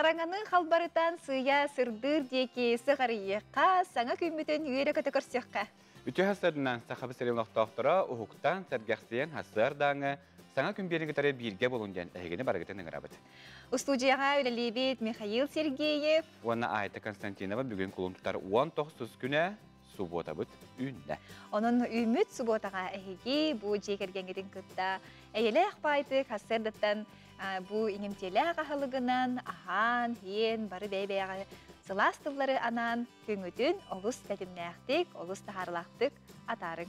Сараңаны халбарытан сыя сырдыр деки сығарыйыққа саңа көмітін үйері көті көрсеққа. Үтü hasarından sahabı serimlaq doktora uhuktan sergahsiyen hasar dağını sana kümbirini tarı birge buluncan ehgini baragıtının arabıt. Устудияға өлелебет Михаил Сергеев. Ona Ayta Konstantinova bugün kulum tutar 19 güne subota bıt ünne. Onun ümit subotaға ehegi bu jekергengedin kıtta. Eyle akbaydık hasardıttan bu iнимтелі ағалығынан ахан, ен, бары бәйбәйға сыластылары анан көңітін олыс тәлімнәқтік, олыс тахарлақтық атарың.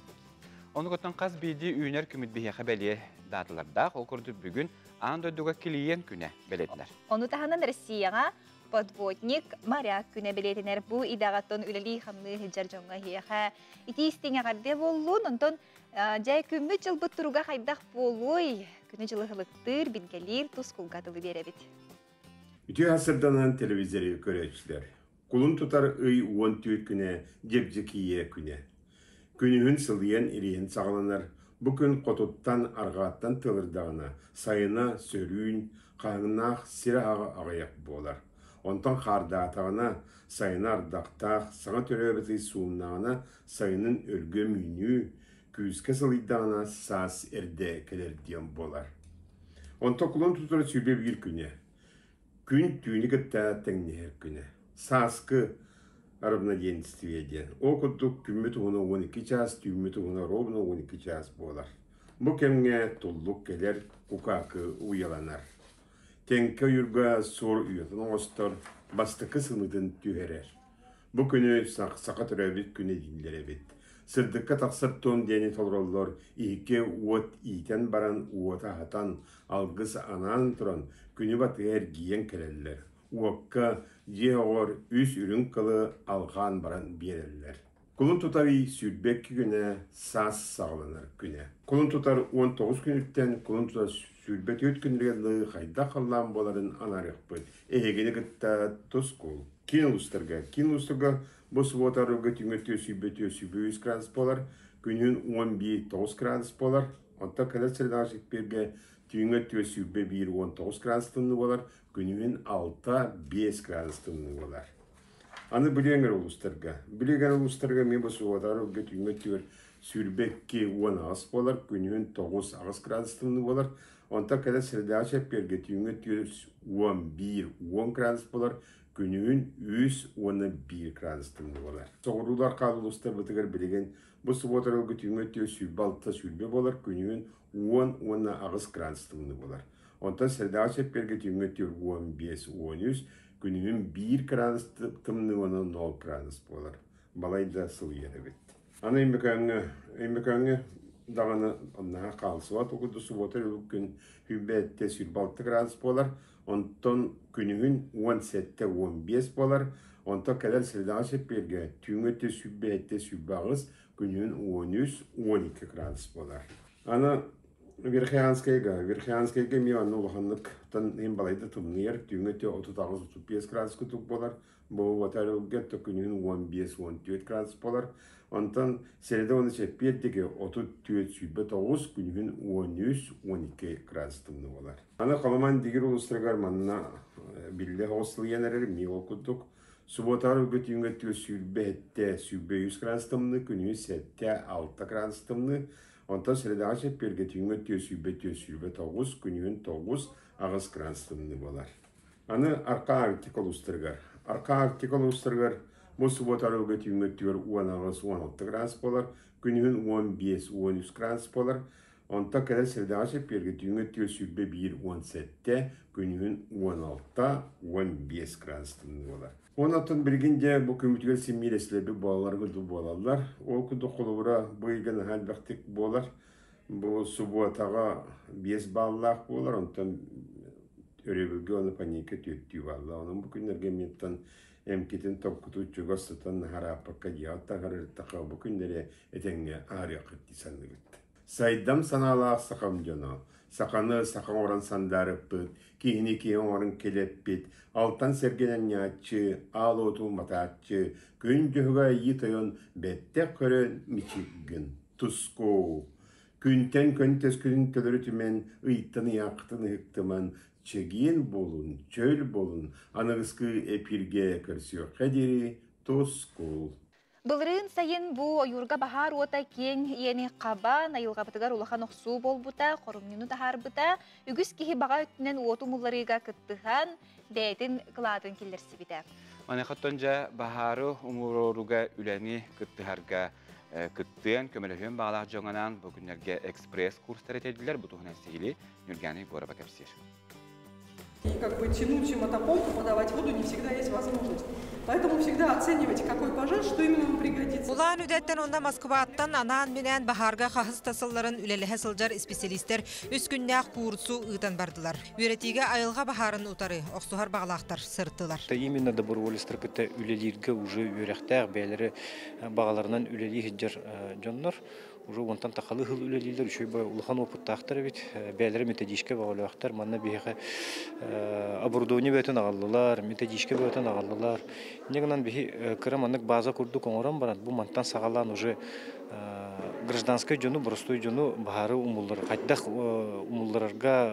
Onu көттен қаз бейді үйінер күміт бейеқі бәле дадылардақ ол күрді бүгін андойдуға келейен күне белетінер. Оны таханын Россияға подводник, моряк күне белетінер. Бұ идағаттон үлелі қамны хиджар жоңға хияға. Ити істеңе қарде болуын, онтон жай күміт жыл бұт тұруға қайдақ болуй. Күні жылы ғылықтыр, білгелер, тұс құлғадылы беребет. Үті асырданан телевизоры көрәтшілер. Құлын тұтар ұй 14 күне, жеп-жекие күне. Күнігін сылыен ирейін сағыланар. Бүкін қотуттан арғаттан тылырдағына, сайына сөрүйін, қаңынақ сірі ағаяқ болар. Онтан қарда атағына, сайына ардақтақ, саңа төребеті суымнағына, сайының өлгі мүйні, күзке сылыйдағына сас әрде келерден болар. Онтан құлын тұтары сөйле бір күне. Күн түйіні кітті тәңнер күне. Сасқы равноденствиеден. О күттік күмметі оны 12 час, түйметі оны ровно 12 час болар. Бұл кемге тұллық келер, кукакы уяланар. Тенке үргі сор үйетін оғыстар бастықы сынытын түйерер. Бұл күні сақат өрәбет күні дейіндер әбет. Сырдыққа тақсыр тон дәне толроллар, ике уот ийтен баран уота хатан, алғыс анан тұран, күні баты әргиен келелер. Уаққа еғор үс үрін қылы алған баран берелер. Құлын тұтары сүрбек күні сас сағыланар күні. Құлын тұтар 19 күніттен құлын тұтар сүрбек өт күніргелі қайда қалан боларын анарық бұд. Егені күтті тұс құл. Кен ұлыстырға бұсы отарығы түңетті сүрбеті сүрбе 100 градус болар. Күнін 11-9 градус болар. Онта кәлет сірдағышық берге түңетті сүрбе 1-19 градус тұнны болар. Күнін 6-5 градус тұнны болар. Аны білеңер ұлыстырға. Білеген ұлыстырға мен бұсы отарығы түңетті сүрбекке 10 болар. Күнін 9 градус тұнны болар. Онта кәлет сірдағышық берге түңетті 11-10 градус болар. Күнігін 111 градус тұнды болар. Соғырулар қалы ұлыстар бұтығыр білеген бұсы отырылғы түйметте сүрбалта сүрбе болар. Күнігін 10-10 градус тұнды болар. Онтан сәрдағы шепперге түйметте 15-13, күнігін 1 градус тұнды 0 градус болар. Балайда сыл еребет. Аны ембекаңы дағаны оннаға қалсуат оқыдысы отырылғы күн хүбәтте сүрбалта градус болар. Онтан күнігін 17-15 болар. Онтан кәлер сірдағы шепперге түйметте сүббәтте сүббағыз күнігін 13-12 градус болар. Аны Верхианскайға мен аны ұлғанлықтан ең балайды тұмнер түйметте 30-35 градус күтік болар. Бұл отарылғетті күнігін 15-14 градус болар. Онтан сәреді оны шеппердегі 34 сүббе 9 күнігін 13-12 градус тұмны болар. Аны қаламан дегер ұлыстырғар манына білді ғосылы енерер меғыл күттік. Суботары үгіт үйіңетті сүббе 100 градус тұмны күнігін 7-6 градус тұмны. Онтан сәреді шепперге үйіңетті сүббе 9 күнігін 9 градус тұмны болар. Аны арқа артикол ұстырғар. Арқа артикол ұстырғар бұл суботары үгіт үйіңеттігер 10-16 градус болар, күнігін 15-13 градус болар. Онта кәлі сірдағы шепперге үйіңеттігер сүрбе 1-17, күнігін 16-15 градус тұнды болар. Онатын білгенде бұл көмітігер семейр әсілебі балалар күлді болалар. Ол күнді қолыбыра бұйген әлбәқтік болар. Бұл суботаға 5 балалақ болар, онтан өребілге оны панейке төттүй балла. Оның бұл күндерге меттен әмкетін топқыту жүгістітін харапыққа деяттан қарырттаққа бұл күндері әтенге ария қытты санды күтті. Сайдам саналақ сақам жоны. Сақаны сақам оран сандарып бұд, кейіні кейін орын келеп бет, алтан сергенен ятчы, ал оту мататчы, күн жүхіға етайын бәтті көрін мичігін. Туско. Күнтен көнтес күн төлірі түмен, ұйттын яқтын ұқтыман, чегин болун, чөл болун, анығысқы эпирге кірсіyor қадері тоскул. Былырын сайын бу ойурга бахар ота кен ени қаба, найылға бытыгар улахан оқсу болбута, қорумнюну тахарбыта, үгіс кихи баға өттінен оту мұлларыға кыттыхан, бәйтін қылатын келдерсі біді. Маны қаттонжа бахары умуруруга үләни кыттыхарга кыттыян көмөлөһөн бағалақ жоңанан бүгінлерге экспресс курстар етеділер, бұтуғынан сейлі нүргәні бұрыба кәпсер. И как бы тянуть мотопомпу, подавать воду не всегда есть возможность. Поэтому всегда оценивайте, какой пожар, что именно вам пригодится. Улан үдәттен онда Москваттан анан менен бахарга хахыс тасылларын үлелеһе сылжар специалисттер үс күннәк курсу ыытан бардылар. Үретиге айылга бахарын утары, оксухар баглактар сыртылар. Именно добровольство кытта үлелирге уже үрәхтәг бәйләре багаларынан үлели хиҗҗар җоннор. Уже онтан тақалы хыл үлелилер үшөй бай улахан опыттақтар бит бәйләре методичке багалактар манна бихе оборудование бөтен агаллылар методичке бөтен агаллылар негеннән бихи кыраманнык база курду коңоран барат бу мантан сагалан уже гражданский жону простой жону бахары умуллар кайдах умулларга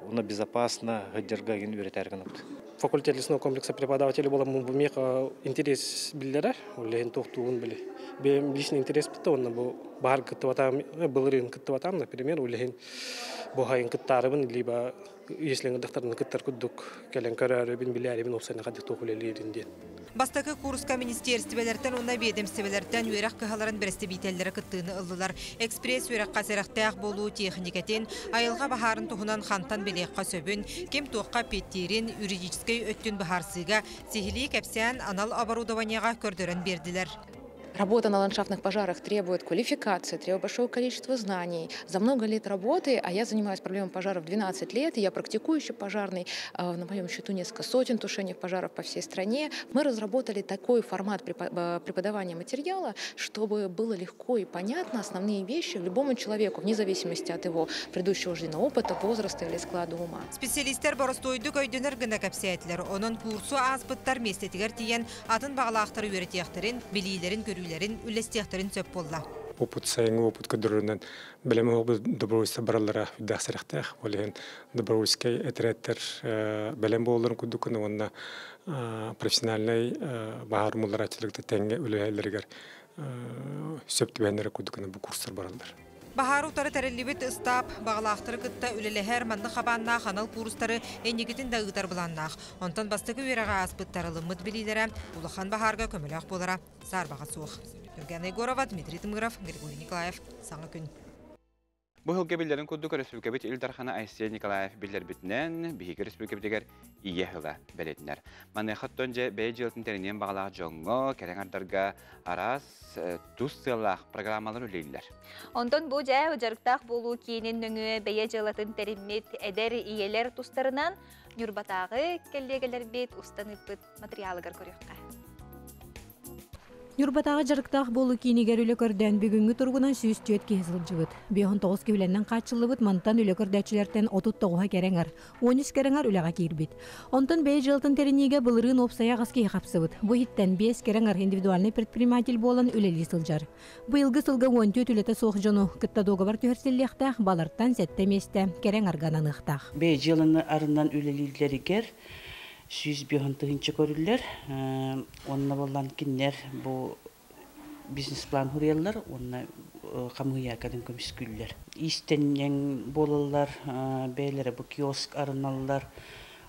уна безопасно хәҗәргә ген үретәргән бит. Факультет лесного комплекса преподавателей было мумбумеха интерес билләре, улеген тохтуын биле. Бем личный интерес битон бу бар кыттыватам, былырын кыттыватам, например, улеген бу хайын кыттарыбын либо если доктормны кыттар куддук келен карары бин биләре бин опсана хадик тохулелерин дит. Бастакы курска министерствелерден уна ведомствелерден үерек кыһаларын бересте бителләре кыттыны ыллылар. Экспресс үерек касерактак болуу техникатын айылга бахарын тухунан хантан белекка сөбүн, кем туакка петтерин юридический өттүн бахарсыга сихили кепсян анал оборудованияга көрдөрөн бердилер. Работа на ландшафтных пожарах требует квалификации, требует большого количества знаний. За много лет работы, а я занимаюсь проблемой пожаров 12 лет, и я практикующий пожарный, на моем счету несколько сотен тушений пожаров по всей стране. Мы разработали такой формат преподавания материала, чтобы было легко и понятно основные вещи любому человеку, вне зависимости от его предыдущего жизненного опыта, возраста или склада ума. Специалисттер боростойду көйдөнөр гына кәпсәтләр. Onun курсу азбыттар местетигер тиен атын багалактар үретияктерин, билилерин көрүләрин, үлестияктерин сөп болла. Опыт сайын опыт көдөрүнөн билем об добровольство бараллара дахсырактах, олен добровольский этреттер билем болларын кудукуна онна профессиональный бахар мулларачылыкты теңге үлелергер сөптүбәннәре кудукуна бу курстар бараллар. Бахар утары тәреллибет ыстап, бағалақтыры кытта үлелехер манны хабанна ханал курстары эннигитин да ытар буланнах. Онтан бастығы үйраға аспыттарылы мұд білилері, улахан бахарға көмілақ болара, сарбаға суық. Евгений Егорова, Дмитрий Тымыров, Григорий Николаев, Саңа күн. Бұл хылғы білдерін күдді республика бит Илдархана Айсия Николаев білдер бітінен бейгі республика бітігер ие хыла бәлетінер. Маны қаттон же бәй жылтын тәрінен бағалақ жоңғы, кәрен ардарға арас тұз сылақ программалар өлейлер. Онтон бұл жай ұжарықтақ болу кейінен нөңі бәй жылтын тәрімет әдер иелер тұстарынан нүрбатағы кәлдегелер бет ұстанып бұд материалығыр көріққа. Юрбатағы жарықтақ болу кейінігер өлөкөрден бүгінгі тұрғынан сүйіс түйет кезіл жығыт. 5-9 кевілінен қатшылы бұд мантан өлөкөрдәчілерден 30-9 кереңар, 13 кереңар өліға кейірбет. Онтан бәй жылтын терінеге бұлырын опсая ғаске қапсы бұд. Бұ хиттен 5 кереңар индивидуальный предприниматель болан өлелі сылжар. Бұйылғы сылға 14 өлеті соқ жону кытта доғабар түйерселлектақ баларттан сәтті месті кереңар ғананықтақ. Бәй жылын арынан өлелілерігер Süz bir hantığınca görürler. Onunla olan kinler bu biznes plan huriyarlar. Onunla kamuya kadın kömüsküller. İstenen bolalar, beylere bu kiosk arınallar.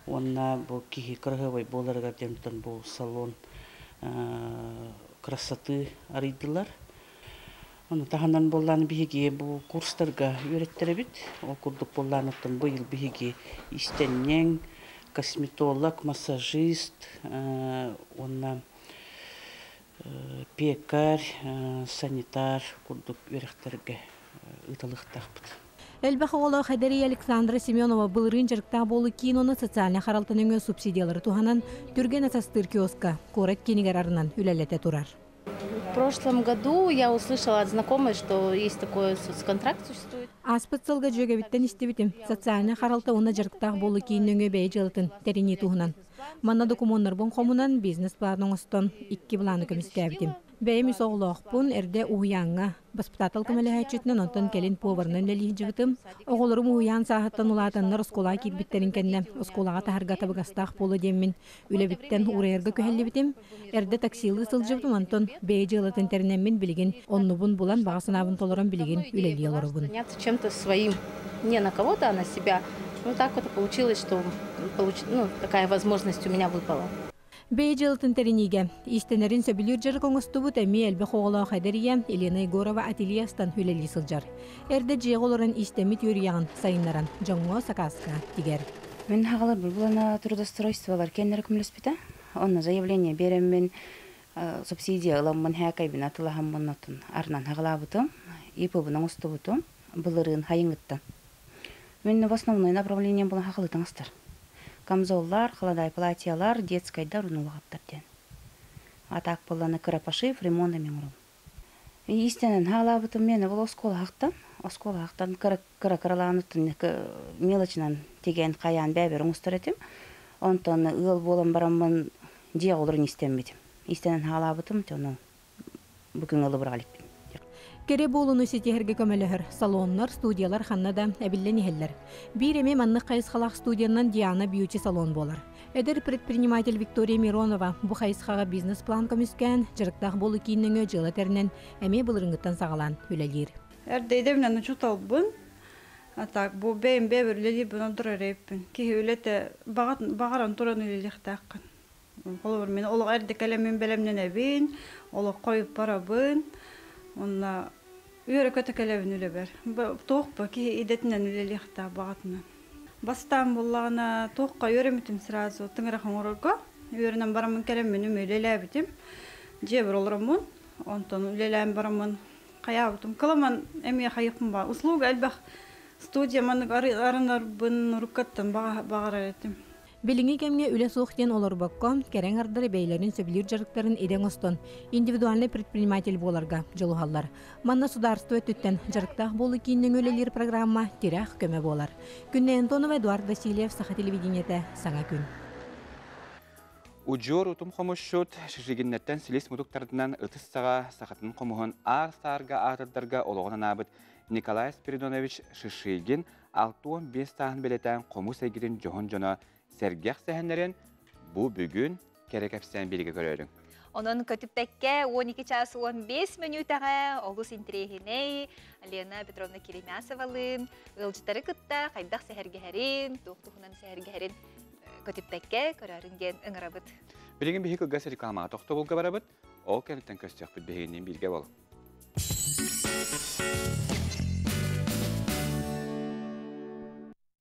Onunla bu kihi kırgıvay bolar gardemten bu salon krasatı araydılar. Onu tahanan bolanı bihigi bu kurslarga öğrettere bit. O kurduk bolanıttan bu yıl bihigi istenen косметолог, массажист, пекарь, санитар, курдук өректерге ытылықтақпыд. Элбақы олы Хадери Александра Семенова бұлырын жарықта болу кейін оны социальный харалтыныңы субсидиялары туғанан түрген асастыр киоска, корет кенігер арынан үләлете тұрар. В прошлом году я услышала от знакомой, что есть такой соцконтракт существует. Аспытсылға жөгебіттен істебітім. Социальный харалта оны жарықтақ болу кейін өңі бәй жылытын тәріне туғынан. Манна документар бұн қомынан бизнес планын ұстан 2 планы көмісті әбітім. Бәйім үсоғылоқпын әрде уяңға. Баспытатал көмеліғәтчетінен онтан келін поварынан ләлі жігітім. Оғылырым уян сағаттан ұлатаннар осколаға кирбіттерін кәнне. Осколаға тахарға табығастақ болы демін. Үләбіттен урайырға көхәлі бітім. Әрде таксилы сыл жыбдым онтан бәй жылатын тәрінәмін білген. Онныбын бұлан бағасынабын толырын білген үләлі олырыбын. Чем-то своим, не на кого-то, а на себя. Так вот получилось, что такая возможность у меня выпала. Бейджелтын тәрінеге. Истенерін сөбілер жыр қоңыстыбыт әмі әлбі қоғыла қайдария Елена Егорова ательястан хүлелі сылжар. Әрді жеғылырын истемит өрияғын сайынларан жоңғы сақасқа тигер. Мен хағалар бұл бұлана трудостройстволар кәннер күміліспіті. Онна заявление берем мен субсидия ұламын хәкайбін атылағын мұнатын арнан хағалабытым, ипы бұның ұстыбытым, бұлырын хайыңыттан. Мен в основной направление бұл хағалытың астар. Камзоллар, холодай платьялар, детскайдар унулағаптарден. Атак боланы кырапашив, ремонта меңру. Истенен халабытым мені бұл осколағақтан кыра-кыраланытын мелочынан теген қаян бәбер ұңыстыр етім. Онтан ұл болын барамын дия олырын істембедім. Истенен халабытым, тәуну бүкін ұлы бұрғалиппін. Кере болуну сетехерге көмелігір. Салонлар, студиялар ханнада әбіллен ехеллер. Bir эме манны қайысқалақ студиянан Диана Бьюти салон болар. Эдер предприниматель Виктория Миронова бұ қайысқаға бизнес-план көміскен, жырықтақ болу кейіннің өжілі тәрінен әме бұлырыңғыттан сағалан үләлер. Әрдейді мінен ұчутал бұн, бұл бәйін бәбір үләлі бұн ұндыр әрейппін. Кей үләті бағаран тұран үләліқ таққын. Қолы мен олық әрді кәлемін бәлемнен әбейін, олық қойып бара бұн. Онна үйері көті кәлебін үлі бәр. Тоқпа ки идетінен үлеліқта бағатынан. Бастан болағына тоққа үйеремітім сразу тыңырақын орылға. Үйерінен барамын кәлемін үлелі әбітім. Жебір олырымын. Онтан үлелі барамын қаябытым. Кыламан әмей қайықым ба. Услуга әлбәқ студия манық арынар бұн ұрыққаттан бағар әретім. Билинги кемге үле суықтен олар баққа, кәрен ардары бәйлерін сөбілер жарықтарын еден остон, индивидуальный предприниматель боларға жылуғалар. Манна сударство өттіттен жарықтақ болы кейіннің өлелер программа тирах көмі болар. Күнне Антонов Эдуард Васильев, Саха телевидениеті, Саңа күн. Уджор утум қомышшут, шишігіннеттен селес мұдықтардынан ұтыстаға сақатын қомығын ар-сарға атырдарға олығынан абыт Николай Спиридонович Шишигин 6-15 тағын белетен қому сәйгірін жоғын жона Сергех сәхенлерін бұл бүгін керек әпсен белге көрерің. Onun kötüptekke 12 час 15 minutağa olus intrehine Alena Petrovna Kirimyasevalın ılcıtarı kıtta kaydaq sehergeherin, toxtuğunan sehergeherin kötüptekke körarıngen ıngırabıt. Bilgin bihi kılgası reklamağa toxtu bulga barabıt, o kenitten köstüq bit bihinin bilge bol.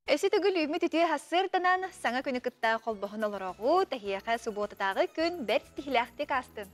Эси төгүл үмүт үтүе хассыртанан саңа күнү кытта колбоһун олорогу тахияка суботатагы күн бер стихилахтик астын.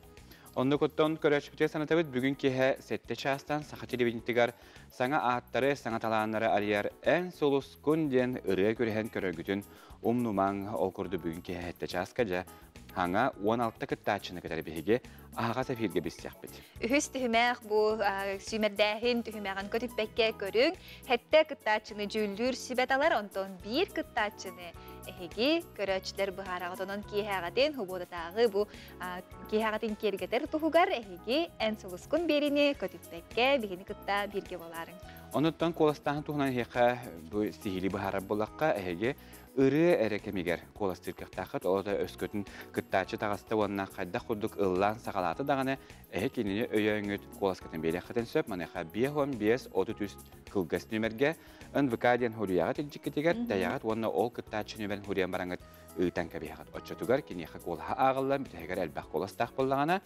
Онны коттон көрөчүктө санатабыт бүгүн кеhe 7 частан саха телевидениетигер саңа ааттары саңа талааннары алияр эн солус күнден ыры көрөһөн көрөгүтүн умнумаң окурду бүгүн кеhe 7 часка жа хаңа 16 кыттаачыны кытары биһиге аага сафирге биссяхпыт. Үһүс түһүмээх бу сүймердээхин түһүмээган көтүппекке көрүң хетте кыттаачыны жүлдүр сибеталар онтон бир кыттаачыны эһиги көрөөчүлөр быхарагатонон киэхагатын хубодатагы бу киэхагатын кергетер туһугар эһиги эн сулускун берини көтүппекке бигини кытта бирге боларың. Онуттан коластаһын туһунан хеха бу стихили быхарап болакка эһиги ыры эрекемигер коластыркактахыт ода өскөтүн кыттаачы тагасты онна кайда курдук ыллан сагалаты даганы эхекинини өйөңүт коласкатын белехатен сөп манеха 5 33 кылгас нөмерге НВК-ден хуриягат илжиккетигер даягат онна ол кыттаачы нөмерин хуриян бараңыт ыйтан кабиягат очотугар кинеха колха агыллан битегер элбах коластах боллагана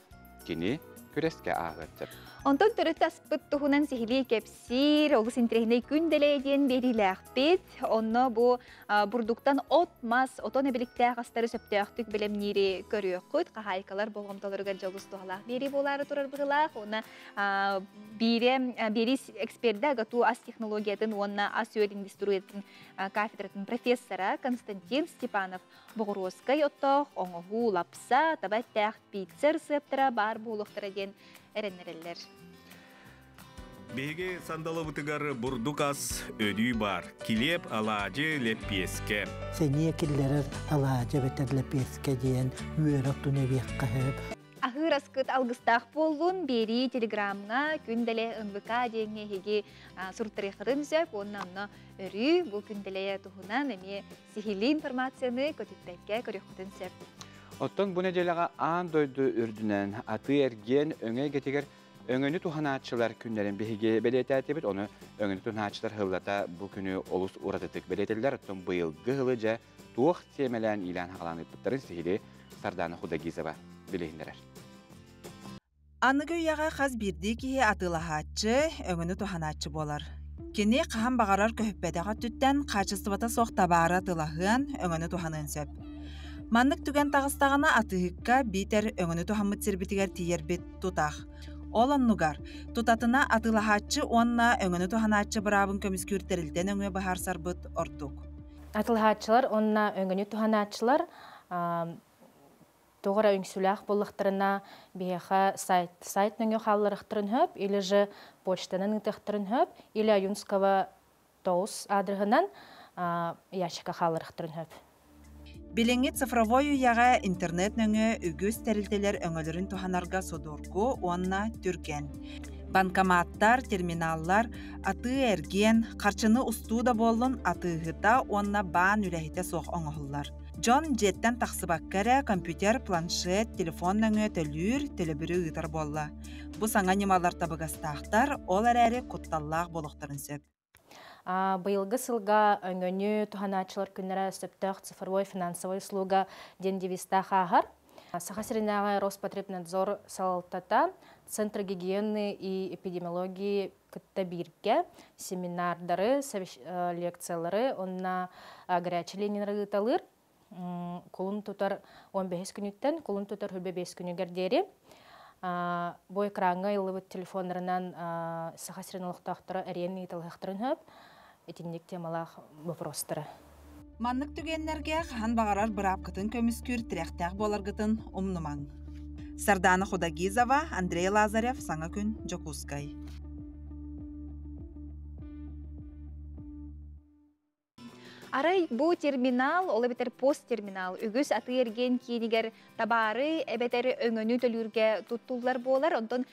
кини күреске агыттыр. Онтон төрөт аспыт туһунан сихили кепсир, олус интрехиней күнделейден берилэхпит. Онно бу бурдуктан отмас, отон эбиликтээ гастары сөптөөхтүк билемнири көрүөккүт. Кахайкалар болгомтолорга жолус туһалаах бери болары турар быгылаах. Онна бери эксперда гату ас технологиятын, онна ас өөр индустриятын кафедратын профессора Константин Степанов Богородскай оттох, оңоһу лапса, табаттаах пиццер сыптыра бар булуктара ден эреннерелер. Беге сандалы бутыгар бурдукас өдүй бар. Килеп алаажы леппеске. Сене киллерер алаажы бетер леппеске дейін үйер оттun eviyek қағып. Ahır ыраскыт алгыстақ болуын бери телеграмға күнделе НВК дейінге хеге сұрттырықырын зөп, оннанна өрі бұл күнделе тұхынан әме сихили информацияны көтіппәкке көріққытын зөп. Оттон бұны делеға аң дойды үрдінен аты әрген өңе кетегер өңіні туханаатчылар күнлерін беге белетәтебет, оны өңіні туханаатчылар ғылата бұл күні олыс ұратытық белетелер, оттон бұйылғы ғылы жа туық темелән илан ғаланы бұттарын сихили Сарданы Худагизова білейіндерер. Анығы ұяға қаз бірді кейі атылағатчы, өңіні туханаатчы болар. Кені қаған бағарар көппәдіға түттен қачыстыбата соқтабары атылағын өңіні туханын сөп. Маннык түген тағыстағына атығыққа битер өңіні тухамыт сербетігер тиербет тұтақ. Ол оннугар, тұтатына атылағатчы онна өңіні туханаатчы бұрабын көміскүртерілден өңі бағар сарбыт ортук. Атылағатчылар онна өңіні туханаатчылар тоғыра өңсулақ болықтырына бейеға сайт нөңі қалылырықтырын хөп, или же почтаның ұтықтырын хөп, или Аюнского тоус адрығынан яшықа қалылырықтырын хөп. Биленги цифровой уяға интернет нөңі үгіз тәрілтелер өңілерін туханарға содорку онна түрген. Банкоматтар, терминаллар, аты әрген, қарчыны ұстуда болын атығыта онна баан үрәхіте соқ оңығылар. Джон жеттен тақсыбақкары компьютер, планшет, телефон нөңі төлүр, төлөбірі ұйтар болла. Бұ саңа немалар табығастақтар, ол әрәрі құтталлақ болуқтарын сөп. Быйылғы сылға өңіні туханаатчылар күннері сөптіқ цифровой финансовой услуга ден девиста қағар. Сахасыринағы Роспотребнадзор салалтата Центр гигиены и эпидемиологии күтті бірге семинардары, лекциялары, онна горячий ленинері ұталыр. Кулын тұтар 15 күніттен, кулын тұтар 5 күнігердері. Бой краңға елі телефондарынан сахасыринылықтақтары әрені италықтырын хөп, етіндік темалақ бұпыростыры. Маннык түгеннерге хан бағарар бұрап қытын көміскүр тіряқтақ болар қытын ұмнымаң. Сарданы Худагизова, Андрей Лазарев, Саңа күн, Джокускай. Арай бұл терминал, олы бетер пост-терминал, үгіз аты ерген кейінігер табары, әбетер өңіні төлірге тұттулар болар, ондан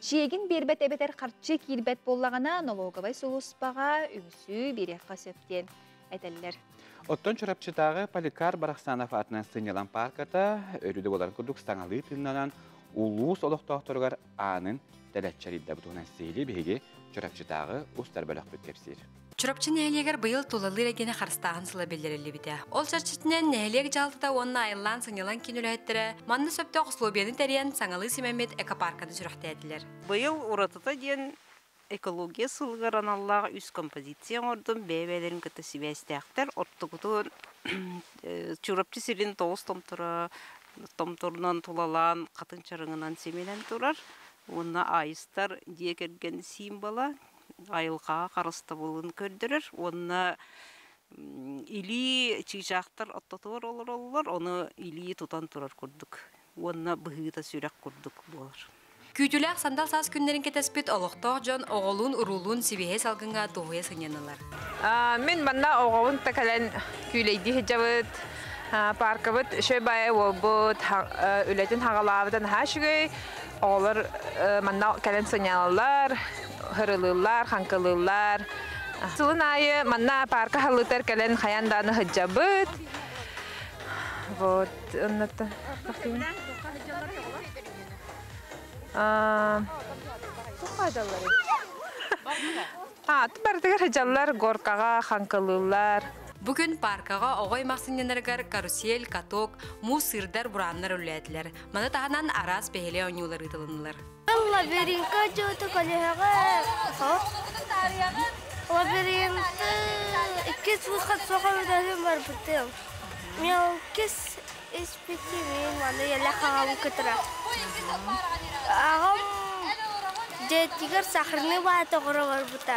чиегін бербет әбетер қарчы кейлбет болағына налоговай сұлыспаға үгісі берек қасөптен әтелілер. Оттон чурапчытағы Поликар Барахсанов атынан сынелан парката, өріді болар күрдік стаңалы тыннанан улус олықтақтырғар анын тәләтчәридді бұтығынан сейлі беге чурапчытағы ұстар бөлік бүттепсір. Чурапчы нәлегер бұйыл тулалы рәгені қарыстағын сылы белдерілі біде. Ол чарчытынан нәлег жалдыда онына айылан сыңелан кенілі әттірі, манны сөпті құслубияны тәриян саңалы семемет экопаркады жүріқті әділер. Бұйыл ұратыта ден экология сылғыран Аллаға үз композицияң ордың бәйбәлерін күті сивәстәқтер. Орттығытын чурапчы сирин тоғыз томтырынан тулалан, қатын чарыңынан семенен тұрар. Онына айыстар декерген симбала. Айылға қарысты болуын көрдірір. Онына или чижақтар оттатуар олар, оны или тұтан тұрар көрдік. Онына бұғыта сүйрек көрдік болар. Күйтіләқ сандал саз күнлерін кетеспет олықтақ жон оғылын, ұрулын сибеге салғынға тоғыя сыңянылар. Мен банда оғылын тәкәлән күйлейді хеджавыд, паркавыд, шөй бай олбыд, үлетін хағалабыдан хашығый, оғылыр манда кәлән сыңянылар, хырылылар, ханкылылар. Сылын айы манна парка халытар кәлен хаянданы хыджабыт. Вот, оннаты. Бардығыр хыджалар, горкаға, ханкылылар. Бүгін паркаға оғай мақсыненергер карусель, каток, му сырдар бұранлар үләділер. Маны тағынан арас бәхеле оңюлар ұтылынылар. Лабиринтка жөті колеға. Лабиринті иккес бұқат соға өдәлім бар бұтым. Мен кес еспетімен маны елі қағамы күтіра. Ағам жетігер сақырны баты ғыры бар бұта.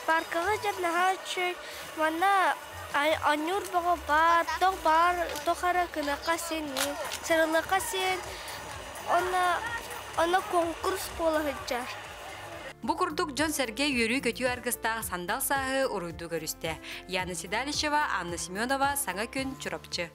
Паркаға жарнаға чөй мана анюр бұғы бар, тоқ бар, тоқара күнаққа сен, сырылыққа сен, Она конкурс пола хыджар. Бу курдук Джон Сергей Юрий көтүү аргыстағы сандал сағы уруйду көрісті. Яны Седалищева, Анна Семенова, Саңа күн чурапчы.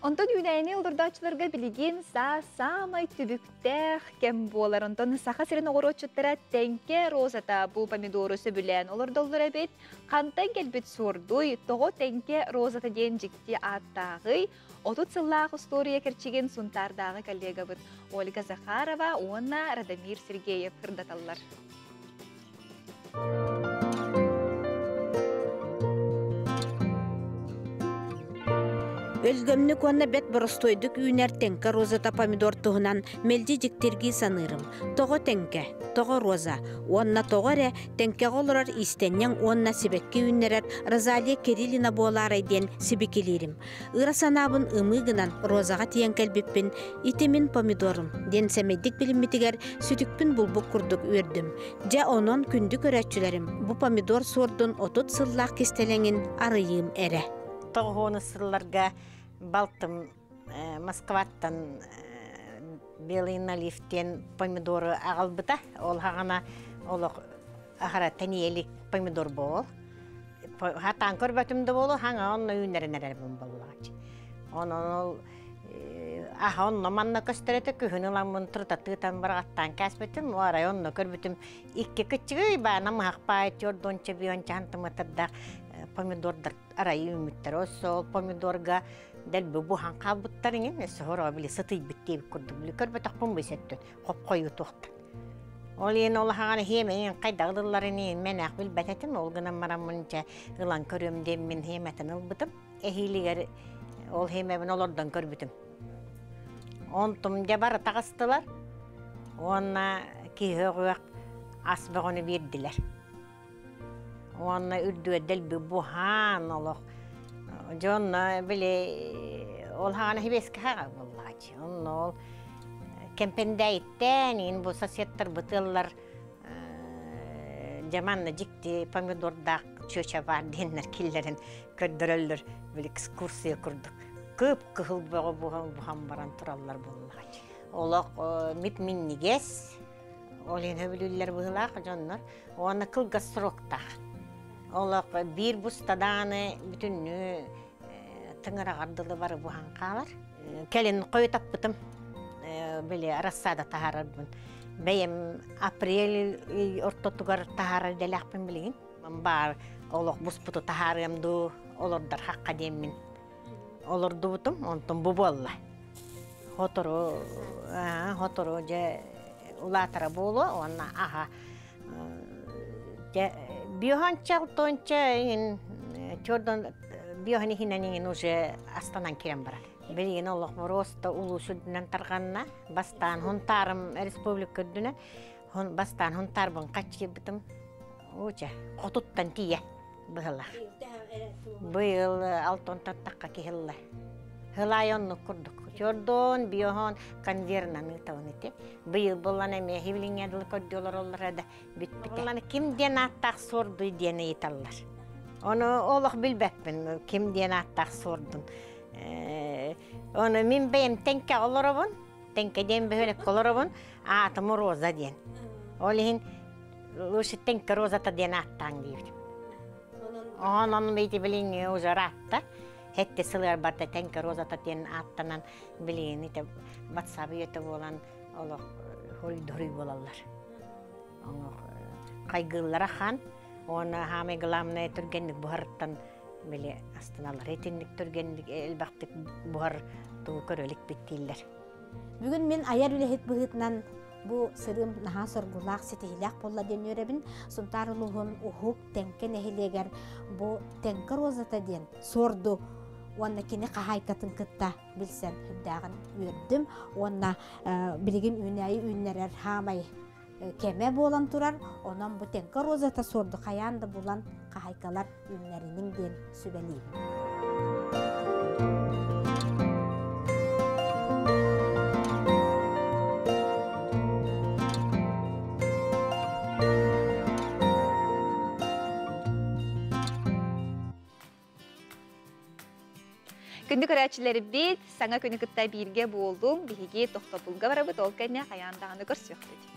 Онтон үнәйіне олырдачыларға білеген самай түбіктәқ кәм болар. Онтон сақа сирен оғыр отчыттара тәнке розата бұл помидорусы білән олырдолыр әбет. Қантан кәлбет сордуй, тоғы тәнке розата ден жікте аттағы, отут сыллағы история керчеген сұнтардағы коллега бұд. Ольга Захарова, онна Радамир Сергеев кырдаталар. Өлгөмнүк онна бет боростойдук үйнер тенке розата помидор туһунан мелди жиктерги санырым. Того тенке, того роза. Онна тогоре тенке олорор истеннен онна сибекки үйнерер Розалия Кириллина боларайден сибекилерим. Ыра санабын ымыгынан розага тиен келбиппин итимин помидорым. Ден семеддик билиммитигер сүтүкпүн булбук курдук үрдүм. Жа онон күндү көрөчүлерим. Бу помидор сордун отут сыллак кистеленин арыйым эре. Тоғуны сылларга балтым Москваттан белый наливтен помидоры ағалбыта. Ол хағана олық ағара тәниелік помидор бол. Хатан көрбәтімді болу, хаңа онны үйнерін әрбін болуғач. Ол онны манна көстереті күхіні ламын тұртатығытан барғаттан кәспетім. Олар онны көрбәтім икке күтчігі бәна мұхақпай тёрдонча бүйонча антымытырдақ помидордар арайы үміттер. Осы помидорға дәлбі бұхан қалбыттарыңын, өсі ғора білі сытый біттейбі күрді. Білі көрбәт ақпын бөйсеттін, қоп қойы тоқты. Ол ең ол хағаны хемейін қайдағылыларын ең мен ақ біл бәтетім. Ол ғынан марамынша ғылан көрімден мен хеметін ұлбытым. Эхилігер ол хемейін олардан көрбітім. Онтым де бары тағыстылар. Онна кейі ғуақ асбағыны берділер. Онна үрдуе дәлбі бұхан олық. Жонна біле ол хағаны хебескі хаға болғач. Онна ол кемпендәйттен ең бұл сосеттар бұтылар жаманна жікті помидордақ чөча бар денлер келлерін көрдірілдір біле экскурсия күрдік. Көп күхіл бұған баран тұралар болғач. Олық мит-миннигес, ол ең өбілілер бұғылақ жоннар. Оны кылға сұрықтақ. Олық бір бұстаданы бүтінні тыңыра ғардылы бары бұған қалар. Кәлін қой таппытым, біле рассада тағарарбын. Бәйім апрель ортотуғар тағарар дәләқпін білген. Бар олық бұспұты тағарымды олардар хаққа демін. Оларды бұтым, онтым бұ болла. Хотору же улатара болу, онна аға. Бүйохан тонча чордан бүйоханы хинанин уже астанан керен барар. Білген олық бұросты ұлу сүрдінен тарғанына, бастан хонтарым республика дүнен, бастан хонтарбын қачы бітім, өче, қотуттан тие бұғылар. Бұйыл алтон таттаққа кехілі. Хылайонны күрдік. Чордон, бүйохан конвернаны тауынеті. Бұйыл болан әме хевлин әділі көрдіолар олар әді бүтпіті. Оланы кімден аттақ сорды дені еталар. Оны олық білбәкпін, кімден аттақ сордын. Оны мен бәйім тәнке оларабын, тәнкеден бөхелек оларабын, атымы роза ден. Олығын лучше тәнке розата ден аттан дейбір. Onun beyti bilin ujar attı. Hette sılır barda tenke rozata ten attanın bilin ite WhatsApp olan Allah hol dori bolallar. Onu kaygılara han ona hame glamne türgenlik buhartan bile astanallar. Etinlik türgenlik elbaqtık buhar tu körölük bittiller. Bugün men ayar ülehet bıhıtnan bu sırım naha sorgulaq setihilaq polla denörebin suntaruluğun uhuk tenke nehileger bu tenke rozata den sordu Onna kini qahaykatın kıtta bilsen hüddağın ürdüm. Onna bilgin ünəyi ünərer hamay keme bolan turar. Ondan bu tenke rozata sordu qayanda bulan qahaykalar ünərinin den sübeliyim. Күндік өрәтшілері бейт, саңа күні күтті бірге болдың, бігі тоқтапылға барабыт, ол кәне қаяндағаны көрсек деді.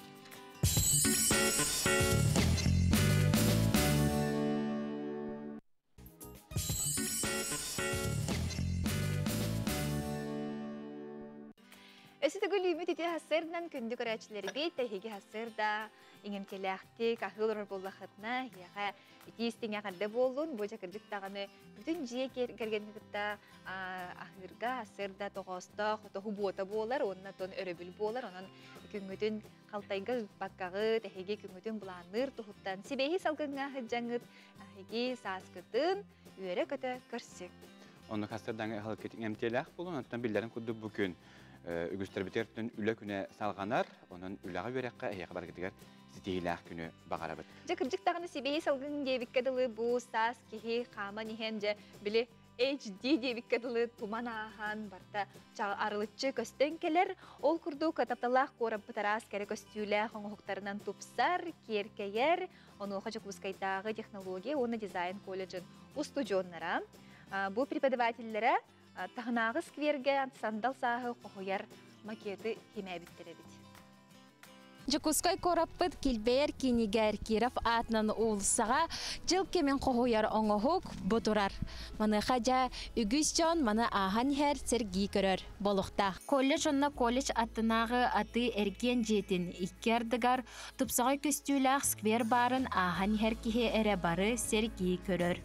Ити хасырдан күнді көрәчілері бейт, тәйхеге хасырда иңемтеләхті, кахылыр боллақытна, яға ити істеңе қарды болуын, бөжа кірдік тағаны бүтін жие кергенгі күтті ахырға хасырда тоғыстық, тоғы бота болар, онына тон өрөбіл болар, онын күнгітін қалтайғы баққағы, тәйхеге күнгітін бұланыр, тұхыттан себейі салғынға хыджаңыт, ахеге саскытын, үйері көті көрсік. Оны хасырдан халкет иңемтеләх болуын, оттан білдерін күдді бүгін үгістер бітерттін үлі күні салғанар, оның үліға өрекқа әйеқі баргетігер зітейләқ күні бағара бұд. Кірдік тағыны себейі салғын девіккеділі бұл сас, кехе, қама нехен же білі HD девіккеділі туман ағын барта арылытчы көстен келер, ол күрді катапталақ қорып бұтарас кәрі көстюләқ оңғықтарынан тупсар, керкейер, оны оқа жүкбұскайдағы технология, оны дизайн колледжін устудионнара. Бұл преподавательлері тағынағы скверге сандал сағы қоғыяр макеті химәбіттері бит. Жукускай кораппыт килбейер кинигер киров атнан улсаға жыл кемен қоғыяр оңығық бұтырар. Маны қажа үгіз жон маны ахан хер сергей көрір болуқта. Колледж онна колледж аттынағы аты әрген жетін иккердігар тұпсағай көстюләқ сквер барын ахан хер кеге әрі бары сергей көрір.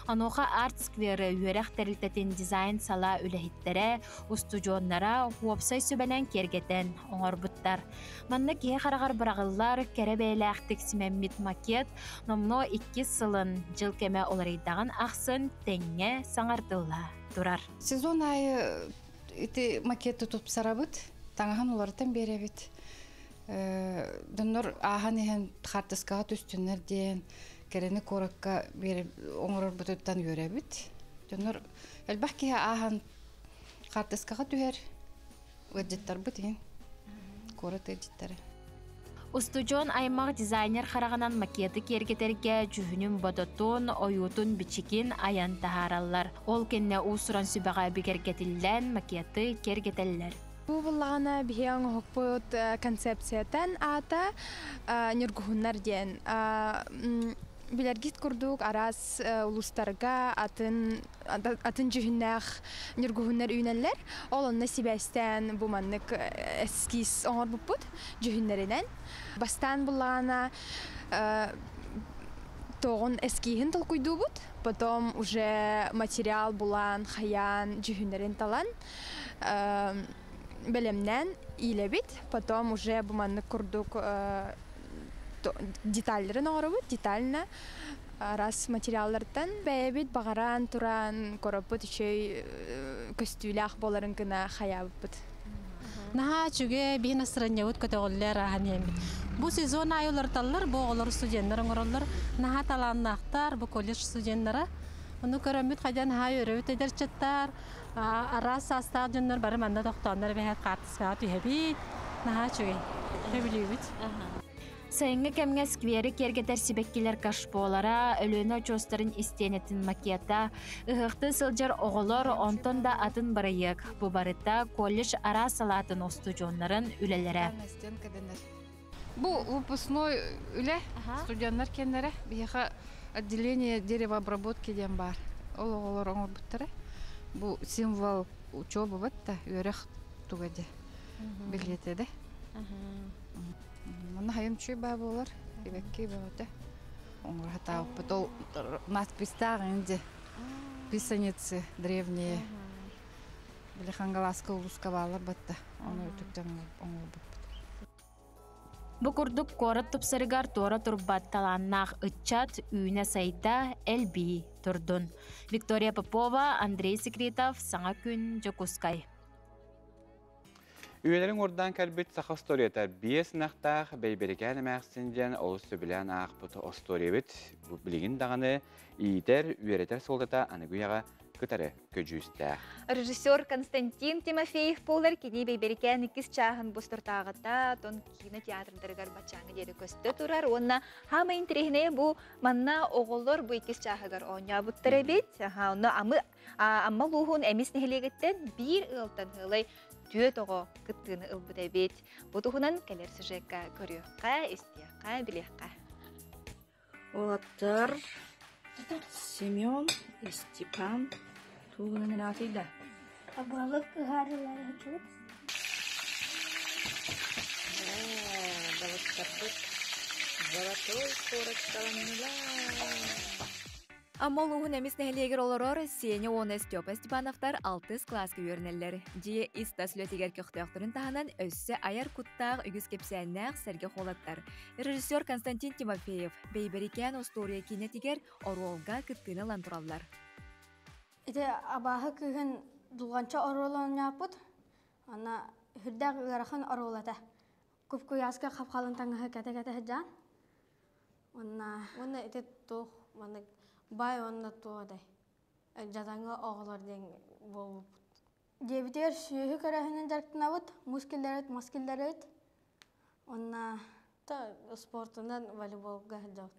Аноха арт сквері үйерек тәрілтетін дизайн сала үләхеттері, устудионнара, уопсай сөбәнен кергетен оңыр бұттар. Манны кеге қарағар бірағылар, кәрі бәйләқтік сімәммет макет, номно 2 сылын жыл кеме оларайдаған ақсын тәңе саңардылла тұрар. Сезон айы ити макетті тұпсара бұд, таңахан олардан бере бұд. Дұныр ахан ехен қартысқаға түстінерден, керені коракка беріп оңырыр бұтыттан көребіт. Жоныр әлбәқ кеге ахан қартысқаға түер өджеттар бұтын. Корат өджеттары. Устудион аймақ дизайнер қарағанан макеті кергетерге жүхінін бодотун, ойутун бичикин аян тахаралар. Ол кенне усуран сүбіға бігергетілден макеті кергетелілер. Бұл бұлағына бігең ғықпойот концепциятан ата нергухуннар ден. Билергит курдук арас улустарга атын жүхіннәқ нергухуннар үйнәлләр. Ол онна сибәстән бұманнык эскиз оңыр бұппыд жүхіннәрінен. Бастан бұлағына тоғын эскихін тыл күйду бұд. Потом уже материал бұлан, хаян жүхіннәрін талан. Белемнен илебит. Потом уже бұманнык курдук детальдерін оғырыбыд, детально раз материаллардан бәйбіт, бағаран, туран, көріпіт, үшей көстүйләқ боларын кіна хаябыд. Наға чүге бейін асырын еуіт көтеғылер ағын ембіт. Бұл сезон айылар талар, бұл олар студенттер оңырылар. Наға таланнақтар, бұл колледж студенттері. Оны көрімбіт қайдан хай өрөбіт едер четтар. Арас астағы жөнлер бары манда доқтандар бәйет қартысыға түйебіт. Наға чүге өбілейбіт. Сайынғы кәмге сквері кергетер сибеккелер кашполара, өлөні чостарын истенетін макета, ұғықты сылжар оғылар онтон да атын барайық. Бұ барытта колледж ара салатын остудионларын үлелері. Бұл выпускной үле студионлар кендері бейіға отделение деревообработки ден бар. Ол оғылар оңыр бұттары. Бұл символ учебы бұтта өрек туғады білетеді. Мана хайым чүй бай болар, бебеккей бауды. Оңыр хата опыт, ол надпистағы инде писаницы древние. Білі хангаласка улуска балар батта, оны өтіктен оңыр бұппыд. Бұқұрдық қорыт тұпсырығар тора тұрбат таланнақ ұтчат үйіне сайта әлбей тұрдын. Виктория Попова, Андрей Секретов, Саңа күн, Жокускай. Üyelerin oradan kalbet sağa storiyata bies naqtaq beybergen məqsindən olus söbilən aqpıtı o storiyet bu bilgin dağını iyiter üyereter soldata anıgıyağa kıtarı köcüstə. Rejissor Konstantin Timofeyev polar kini beybergen ikis çağın bostortağıda ton kino teatrlargar bachаңы deri köstü turar. Onna hama interehine bu manna oğullar bu ikis çağıgar onya buttara bit. Onna amma luhun emis nehilegetten bir ıltan hılay tüet oğu kıttığını ılbıda bit. Bu tuğunan keler süjekka körüyokka, istiyakka, bilekka. Olattır Semyon, Stepan, tuğunun atıyla. Balık kıharıları çok. Аммол уһун эмис нэһилиэгер олорор Сеня Уона Степа Степановтар 6 класска үйөрнеллер. Жие иста сүлөтигер көхтөөхтөрүн таһанан өссө аяр куттаах үгүс кепсээннээх сэргэ холаттар. Режиссер Константин Тимофеев бейберикэн остория кинетигер оролга кыттыны лантураллар. Ите абаһы кыһын дулганча оролоняпыт. Ана хүрдәк ыгарахан оролата. Күп кыяска капкалын таңыһы кәтә-кәтә һәҗән. Онна ите тох маны бай онна тодай. Жадаңга оғлар ден болуп. Дебитер сүйүхү көрәһинен жарктынабыт, маскиллерет. Онна та спортунан волейболга жат.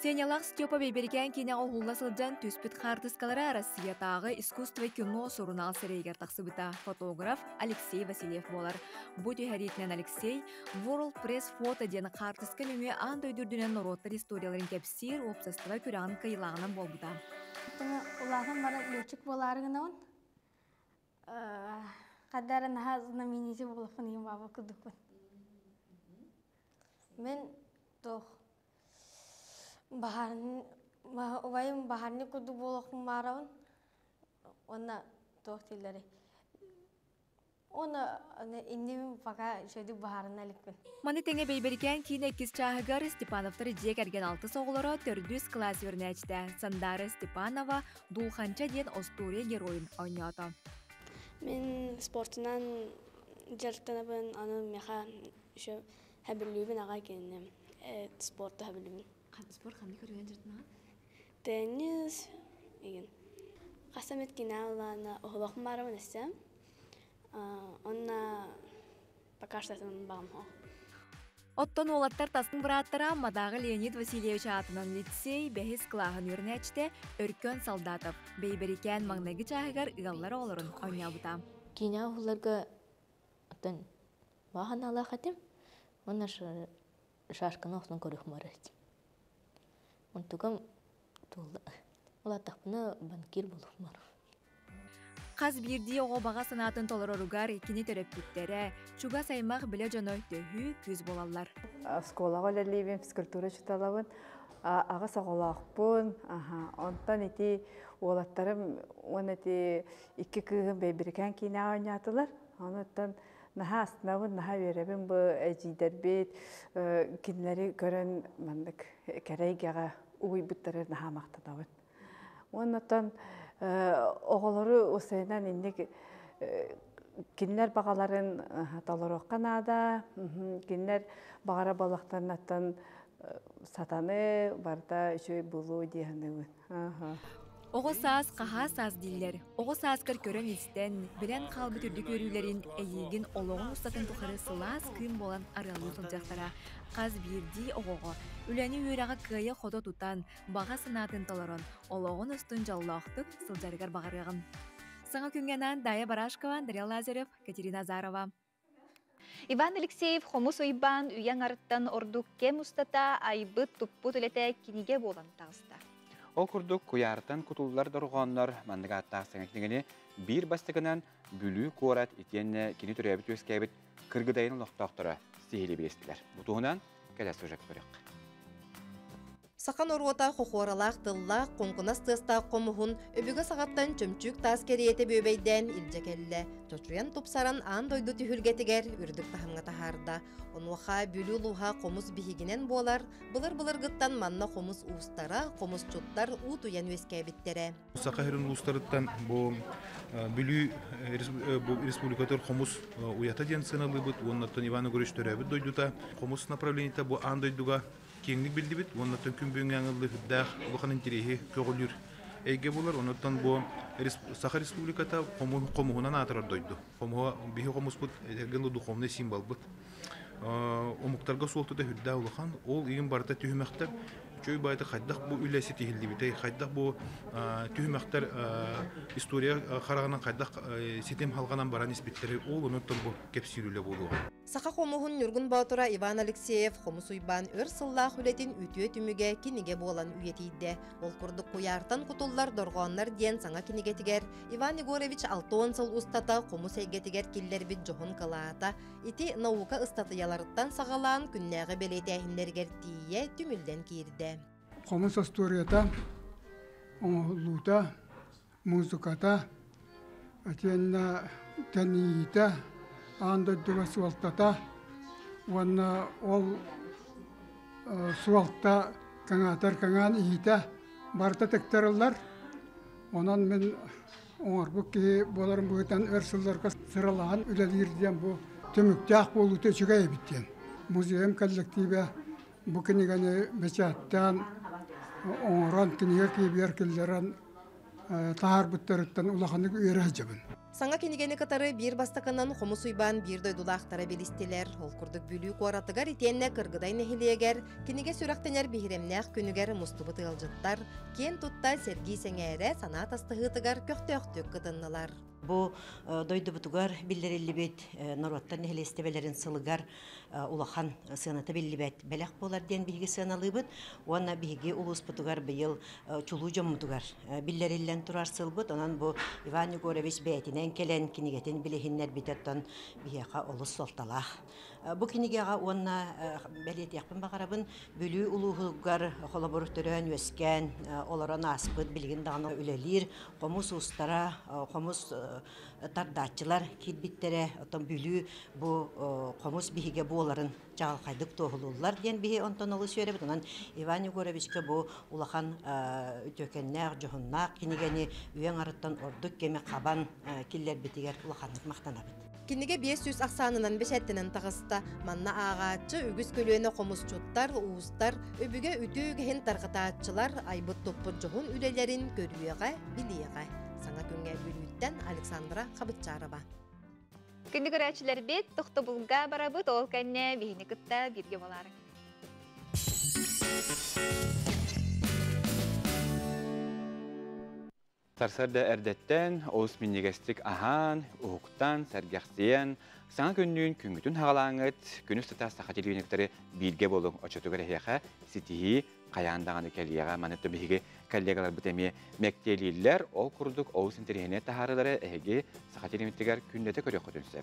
Сенялах Степа бейберикән кинеға хулла сылжан түспіт қартыскалара Россиятағы искусство кино сорунал сірейгер тақсыбыта фотограф Алексей Васильев болар. Бұ түйәретінен Алексей World Press Photo дені қартыскы нүме ан дөйдүрдінен нороттар историяларын кәпсир опсастыва көрағын кайылағынан болбыта. Улағын бара летчик боларығына он. Қадарын аға знамените болықпын ең баба күдікпін. Мен тоқ Вайым бахарны күрді болуқын барауын, оны тоқтилері. Оны индемін пока шөйді бахарына әлікпін. Маны теңе бейберкен кейіне кіз чағығар Степановтары жек әрген 6 соғылары 400 класс өрнәчті. Сандары Степанова Дулханча ден Остория героин ойнаты. Мен спортынан жарықтанабын, аны меха әбірлюбін аға кенем. Спортты әбірлюбін. Спорт қанды көрген жүрдің аға? Теннис, еген. Қасамет киналана оғылақын барымын әсем. Онна пока что әсемін бағым оқ. Оттон олаттар тасын бұраттара Мадағы Леонид Васильевич атынан лицей бәхіз қылағын өрнәчті Өркөн Солдатов. Бейберікен маңнағы чағығар ұғалар олырын ойнабыта. Киня ұғыларға оттан бағын ала қатым, оны шашқын оқтың көрік марайды. Онтугам олаттақпыны банкир болып мар. Қаз бірді оғы баға санатын толыроругар екені төрөппүттері, чуга саймақ біле жоной төхі күз болалар. Сколаға ләлейбен физкультура чүталабын, аға сағолақпын, онтан еті олаттарым, он еті 2 күйін бәйбіркен кейіне ойнатылар, онтан наха астынабын, наха веребін бұл әжидер бет, кенлері көрін мандық кәрейгеға уй бұттары наха мақтадабын. Онтан оғылары осайынан иннек кенлер бағаларын талырыққан ада, кенлер бағара балақтарын аттан сатаны барда үшөй бұлу дейіні. Оғы саас қаға саас дейлер. Оғы сааскар көрін істен, білен қалбы түрді көрілерін әйеген олығын ұстатын тұқары сылас күйін болан аралы сылжақтара. Қаз бірді оғығы, үләні үйраға күйе қода тұтан, баға сынатын талырын, олығын ұстын жаллақтық сылжарығар бағарығын. Саңа күнгенен Дая Барашкова, Дарья Лазарев, Катерина Азарова. Иван Алексеев хомус ойбан үйен арыттан ордук кем ұстата айбыт тұппут үлеті кенеге болан тағыста. Ол күрдік куяртан кутуллар дұрғанлар мандыға аттағысыңа бір бастығынан бүлі қорат етенне кені түрәбіт өскәбіт кіргідайын лоқтақтыры сейлі бестілер. Бұтуғынан кәләс өжек көрек. Сақан оруота хохуаралақ тыллақ қонқынас тыстақ қомуғын өбігі сағаттан чөмчүк тас керееті бөбейден илжекелі. Чочуян тупсаран ан дойду түйілгетігер үрдік тахымға тахарда. Онуаға бүлі луға қомус бігігінен болар, бұлыр-бұлыр ғыттан манна қомус уыстара, қомус чуттар ұт уян өскәбіттері. Сақа херін уыстарыттан бұл бүлі республикатор қомус уята ден сыналы бұд, оннаттан Ивана Гореш төрәбіт дойдута. Қомус направлениета бұл ан дойдуға кеңлік білді бит, оннаттан күн бүйін аңылы хүддәқ ұлықанын терехи көғілір әйге болар, оннаттан бұл Саха республиката қомуғынан атырар дойду. Бихи қомус бұд, әгелі дұқомны символ бұд. Омуқтарға суылтыда хүддә ұлықан, ол егін барда түйімәқтар Чөй байты хайдах бу үләсе тихилди бите, хайдах бу түһмәктәр история харагынан хайдах ситем халганан баран испиттери ол онуттан бу кепсирүле болу. Саха хомуһун Нургун Батура Иван Алексеев хомусуйбан өр сыллах үлетин үтүө түмүгө киниге болан үйетийди. Ол курдук куяртан кутуллар доргоннар диен саңа кинигетигер Иван Егорович 6 сыл устата хомус эйгетигер киллербит жохун калаата ити наука ыстатыяларыттан сагалаан күннәгы белетехиннергер тие түмүлден кирде. Хомус историята, лута, музыката, атенна таниита, анда дуга суалтата, ванна ол суалта каңатар каңан иита барта тектераллар. Онан мен оңарбу ки боларын буйтан өрсылларга сыралаан үлелирден бу төмүктәк болуты чыгай биттен. Музейм коллективе бу книганы бечаттан оңран книга кибер киллеран таар буттарыттан улаханыг үйрәҗәбен. Саңа кинигени катары бир бастаканан хомусуйбан бир дойдулактара белистелер. Ол курдук бүлүү куаратыгар итенне кыргыдай нехилиегер, киниге сүрәктенер биһиремнәк күнүгер мустубы тылжыттар, кен тутта Сергей Сеңәре санат астыгытыгар көктөктөк кытыннылар. Бу дойдубутугар биллериллибет нороттан нехилестебелерин сылыгар улахан сыната биллибет белек болар ден биги сыналыбыт. Уанна биги улуспутугар быйыл чулуу жоммутугар биллериллен турар сылбыт. Онан бу Иван Егорович бетинен келен кинигетин билехиннер битеттен бияка олус солталах. Бу кинигега уанна белет якпын багарабын бүлүү улуугар холоборутөрөн өскөн олорон аспыт билгин дагы үлелир комус устара комус тардачылар кирбиттере отон бүлүү бу комус биһиге буоларын жаалкайдык тоолулар ден биһи онтон олу сөөребит. Онан Иван Егоровичке бу улахан төкеннәк жохуннак кинигени үйөң арыттан ордук кеме кабан киллер битигер улаханнык мактанабыт. Киниге 500 аксанынан бешеттенен тагыста манна агачы үгүс көлөөнө комусчуттар, уустар, өбүгө үтүүгehen таргатаачылар айбыт топпут жохун үлелерин көрүүгө билиеге. Саңа күнгө бүлүүттен Александра Кабытчарова. Күндү көрәчилер бит тохтобулга барабыт ол кенне бихини кытта бирге болар. Сарсарда әрдеттен, оус миннегестік ахан, уғуқтан, сәргәқтиен, саңа күннің күнгітін хағалаңыт, күні стата сақателуініктері білге болуң очотугар әйеға, сетихи, қаяндағаны кәлияға манетті бігі коллегалар бұтәме мәктелілер, ол күрдік оус интерхене тахарылары әйге сақателеметтігер күндеті көрек құтынсы.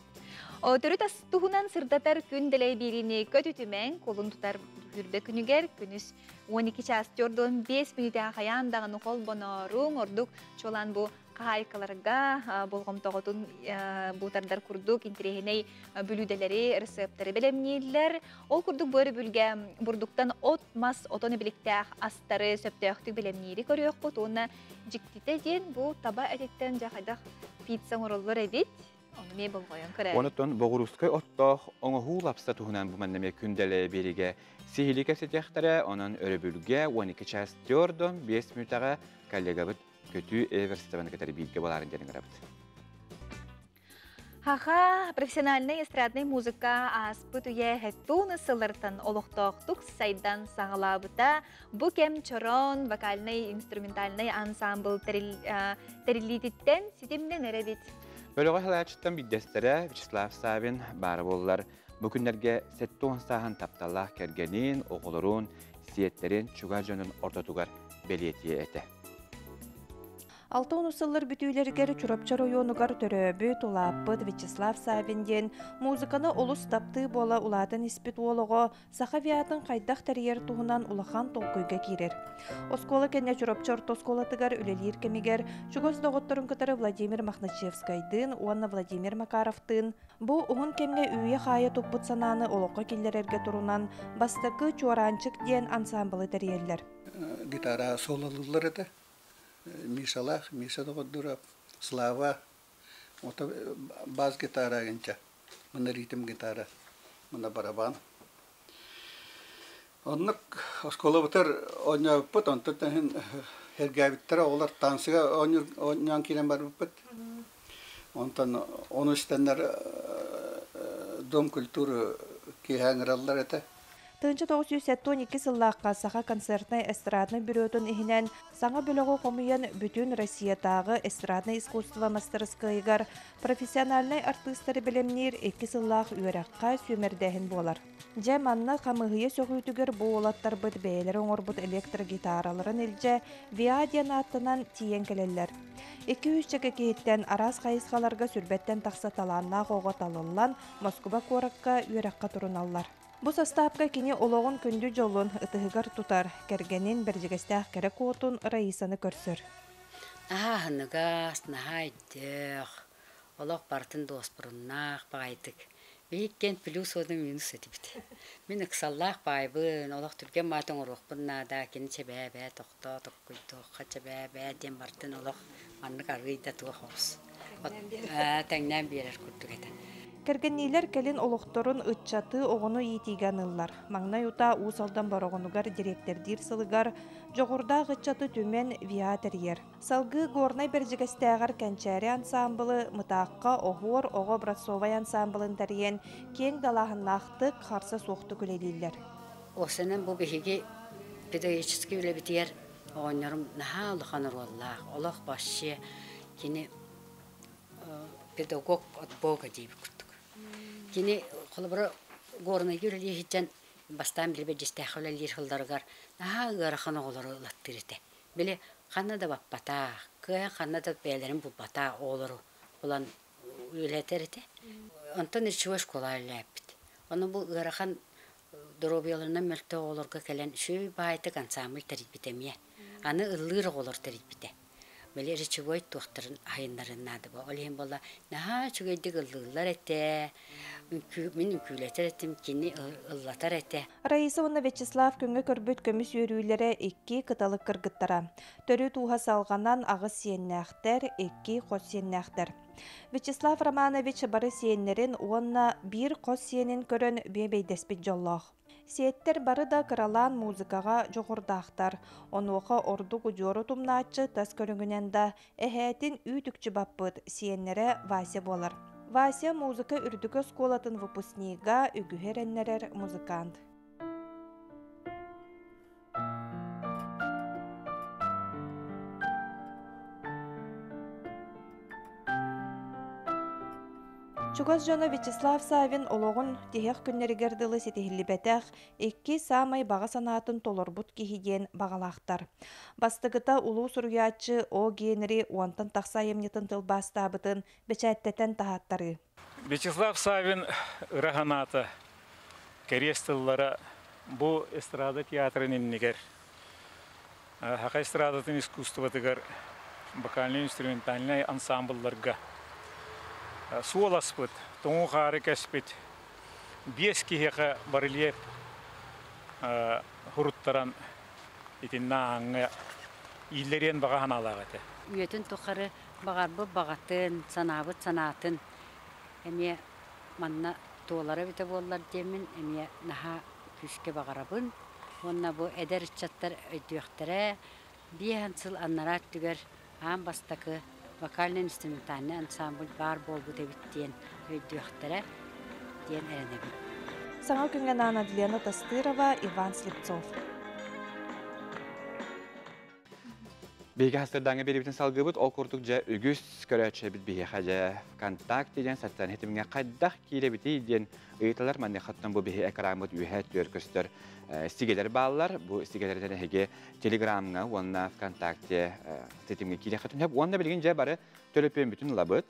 Түрі тастуғынан сырдатар күн ділей беріне көтүтімен қолын тұтар үрді күнігер күніс 12 час 5 минуттан қаяндағаны қол бонорың ордық чолан бұл қайқаларға болғым тоғытын бұлтардар күрдік интерхеней бүлуделері рецепттері білемнейлер. Ол күрдік бөрі бүлге бұрдықтан от мас отоны біліктәқ астары сөптөқтік білемнейді көрек бұт. Оны жіктіте ден бұл таба әтеттен жақайдақ пицца ұрылыр әбет. Оны ме бұл қойын көрі. Онытын боғырускай оттақ оңығы лапса тұғынан бұманнаме күнделі беріге сихили кәсетектері, оның өрі бүлге 12 час 5 минуттаға коллегабыт көтүү эверстебаны кетер билге боларын дерин грабыт. Хаха, профессиональный эстрадный музыка аспыт уе хэттуны сылыртын олуқтоқтук сайдан сағалабыта бу кем чорон вокальный инструментальный ансамбл терилититтен ситимден эребит. Бөлігі халайчыттан биддестері Вячеслав Савин бары болылар. Бу күнлерге сеттуын сахан тапталлах кергенин, оғылырун, сиеттерин чугар жөнін ортатугар белиетие эте. Алтын усыллар бүтүйлергер чурапчар ойонугар төрөбү тулаппыт Вячеслав Савинден музыканы олус тапты бола улатын испит олого сахавиатын кайдах терьер туһунан улахан толкуйга кирер. Оскола кенне чурапчар тосколатыгар үлелир кемигер чугос доготторун кытары Владимир Махначевскайдын, Уанна Владимир Макаровтын. Бу угун кемге үйе хая туппут сананы олоққа киллерерге турунан бастакы чуаранчык диен ансамблы терьерлер. Гитара сололулар это. Мишалах, Миша Догодуров, Слава, вот бас-гитара генча, мана ритм-гитара, мана барабан. Оннак школа бутер оня пут, он тут хергавиттера олар тансыга онян килен бар бут. Онтан онустеннер дом культуры киханграллар это. Тынчы 972 сыллаққа саха концертный эстрадный бюротун ихинен саңа бөлөгө комуян бүтүн Россиятагы эстрадный искусство мастерскайыгар профессиональный артисттары билемнир 2 сыллақ үйрәкка сөмердәһин болар. Же манна камыгыя сөгүтүгөр боолаттар быт бээлер оңорбут электрогитараларын илже Виадиан аттынан тиен келелер. 200 чеке кейттен арас кайыскаларга сүрбеттен такса таланна кого талыллан Москва коракка үйрәкка туруналлар. Бу составка кини ологон күндү жолун ытыгар тутар, кергенин бержигестах керек отун Раисаны көрсөр. Нагас, нахайдых, олог бартын доспуруннах багайтык. Бейкен плюс оды минус этибит. Мен ыксаллах байбын, олог түрген матын орухпын нада, кини чебәбә, тоқта, тоққойдуққа чебәбә, дем бартын олог маннык аргыйда туға хоғыз. Тәңнән берер күрдік еті. Кергеннилер келин олохторун ытчаты оғыну иетиганыллар. Маңнай ута уусалдан бароғынугар директордир сылыгар, жоғырда ытчаты түмен виатерьер. Салгы горнай бержигестәгар кәнчәре ансамблы мытаққа оғыр оғы братсовай ансамблын тәрген кең далағыннақты қарсы соқты күлелейлер. Осының бұл бігеге педагогический үлебетер оғынырым наға олықаныр олақ, олық башы кені педагог от Бога дейбі күрттік. Кені қолыбыры горнай көрелі хитчен бастан білбе жестәқ өлелер қылдарығар наға ғарақаны олары ұлаттыр еті. Біле қанна да баппата, күйе қанна да бәлерін бұл бата олары бұлан өлетер еті. Онтан ішуі школа өләппіт. Оны бұл ғарақан дұробияларынан мөлті оларға кәлен шөй байты ансамбль тәріп бітемие. Аны ұллыр олар тәріп біте. Böyle rıçıvoy tohtarın ayınların adı bu. Olayım bolla. Naha çögeydik ıllılar ete. Min kületer ettim kini ıllatar ete. Раиса оны Вячеслав көңі көрбөт көміс өрүйлері 2 кыталык кыргыттара. Төрі туға салғанан ағыз сиеннәқтер, 2 қос сиеннәқтер. Вячеслав Романович бары сиеннерін онна 1 қос сиенін көрін бейбейдеспет жоллақ. Сиеттер бары да кыралан музыкаға жоғырдақтар. Онуға орду күдеру тумначы тас көріңінен да әхәтін үйтікчі баппыд сиеннері Вася болар. Вася музыка үрдігі сколатын выпускнига үгіхереннерер музыкант. Чугас жона Вячеслав Савин ологун тихек күннеригердылы сетихилибетех 2 самай бага санатын толорбут кихиден багалақтар. Бастыгыта улуу суруячы о генери уантан тахсайымнетін тылбастабытын бечәттетен тахаттары. Вячеслав Савин ыраханата керестыллара бу эстрада театрын нигер. Хака эстрадатын искусствотыгар вокальный инструментальный ансамбльларга суоласпыт, тоңу қары кәспет, 5 кихеға барылеп хуруттаран итинна аңы илерен баға ханалағаты. Үйетін тұқары бағарбы бағатын, санабыт санатын, әме манна туолары біті болар демін, әме наға күшке бағарабын. Онна бұл әдер үтчаттар өйдіяқтары, бейхан сыл аннарат түгер ан бастақы вокальный инструментальный ансамбль бар болбу дебиттен өйдіяқтары ден әрінебін. Саңа күнген Анна Длена Тастырова, Иван Слепцов. Бейгі хастырдаңы беребітін салғыбыт, ол құрдық жа үгіс көрәтші біт бейі қажа контакт еден саттан хетіміңе қайдақ кейлебіті еден ұйталар мәнне қаттан бұл бейі әкірамыт үйәт өркістір стигелер балылар. Бұл стигелерден әге телеграмға, онына ВКонтакте сетімге кейле қаттан. Онына білген жа бары төліпен бүтін лабыт.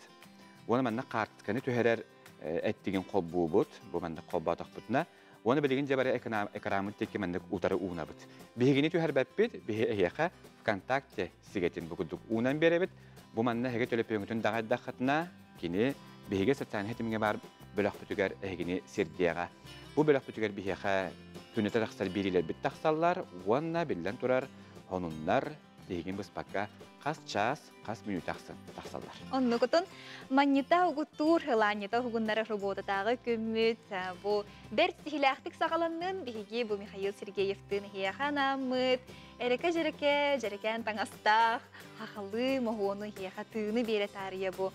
Оны мәнне қартканы төхерер әттеген қол бұл бұд, бұл мәнне қол батақ бұдына. Оны білген жа бары әкірамыт теке мәнне ұтары уына бұд. Бейгені төхер бәппет, бейі әйеқа ВКонтакте сигетин бүгүдүк унан беребит. Бу манна хеге төлөпөңүтүн дагаддахатына кини беге сатсан хетимге бар бөлөк бүтүгөр эгини сердияга. Бу бөлөк бүтүгөр бихеха түнөтө таксал бирилер бит таксаллар, уанна билен турар онуннар деген быспакка кас час, кас минут таксаллар. Оннукутун маннита угуттур хыланнита хугуннара работатагы көмүт бу бер тихилактык сагаланнын биги бу Михаил Сергеевтин хиаханамыт эреке жерекен таңастах хахалы могону хиахатыны бере тария бу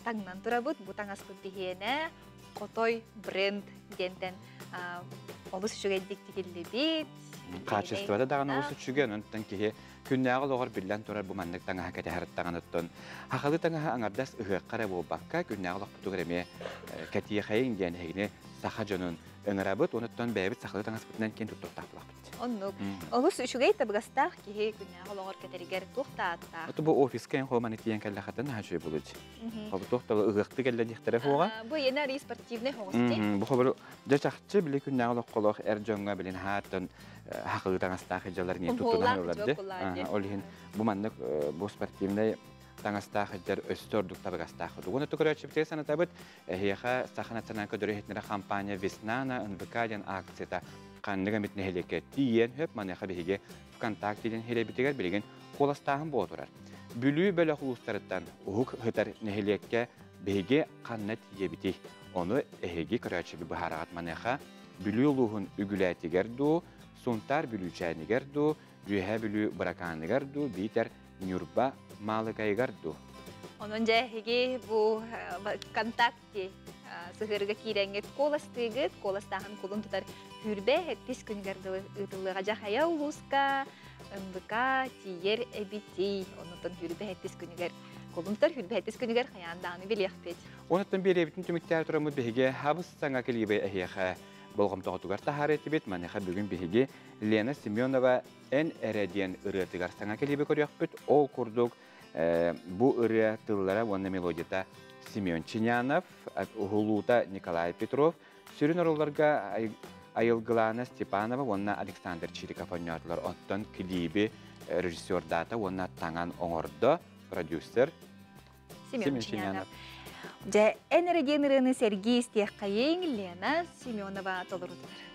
таңнан турабыт бу таңаскы бихене котой бренд дентен Олус үчүгейдик тигиллибит. Качествода дагана осы чүген онтан кихи күннәгы логор биллән турар бу маннык таңа кәтә хараттаган хакылы таңа аңардас ыгыккара бу бакка күннәгы лог бутугреме кәтие хайын дигән хегне саха жонун ыңырабыт онуттан бәбит сахлы таңа спытнан кен туттактаплак. Оннук. Олус үчүгей табгастах кихи күннәгы логор кәтәригәр тухтаатта. Аты бу офискен хоманы тиен кәллә хатын хажы булыч. Хабы тухталы ыгыкты кәллә дихтәре хуга. Бу енәри спортивный хогысти. Бу хабыр жачакчы биле күннәгы лог колох эрҗонга билен хатын хакылы таңастахы жалар не туттунар уларды. Олин бу маннык бу спортивный таңастахы жар өстөрдүк табгастахы. Дугуны тукырачыпты санатабыт хеха саханатсынан көдөрөһетнәре компания Веснана НБК-ден акцияда канныга митнеһелеке тиен хөп манеха биге ВКонтакте-ден хелебитегер билген коластахын болотурар. Бүлүү бөлө хулустарыттан ук хытар нехелекке биге каннат ебити. Оны эһеги көрәчү бахарат манеха бүлүү лухун үгүләтигерду, сунтар бүлүүчәнигерду, жүһә бүлүү браканигерду, битер нюрба малыгайгарду. Онунжа хеги бу контакте сыгырга киреңет коластыгыт, коластахын кулун тутар хүрбе хеттис күнгерді ытылыға жахая улуска, МБК, тиер эбити, онутын хүрбе хеттис күнгер. Кулун тутар хүрбе хеттис күнгер хаяндағыны билияқпет. Онуттан бері эбитін түміктер тұрамы беге хабыс саңа келгебе әхияға болғым тоғытуғар тахар етібет, манеха бүгін беге Лена Семенова ән әрәден ұрытығар саңа келгебе көріяқпет. Ол күрдік bu ırıya tıllara onun melodiyata Semyon Çinyanov, Huluta Nikolay Petrov, sürün orullarga Ayılgılana Stepanova, onna Aleksandr Çirikov oynadılar. Ondan klibi rejissör data, onna tangan oңорdo, prodüser Semyon Çinyanov. Ja en erediyen ırığını Sergey Stiyakayın, Lena Semyonova tolurdular.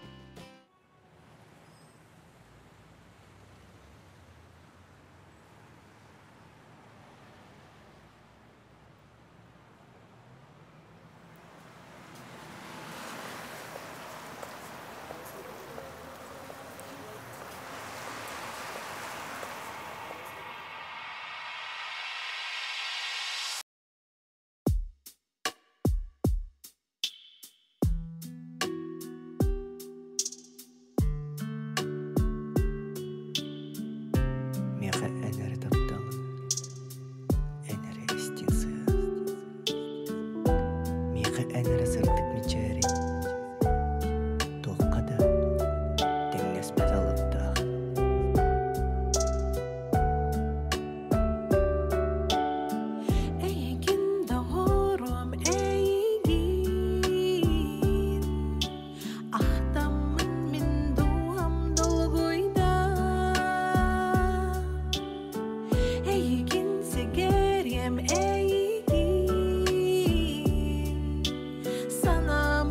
Sana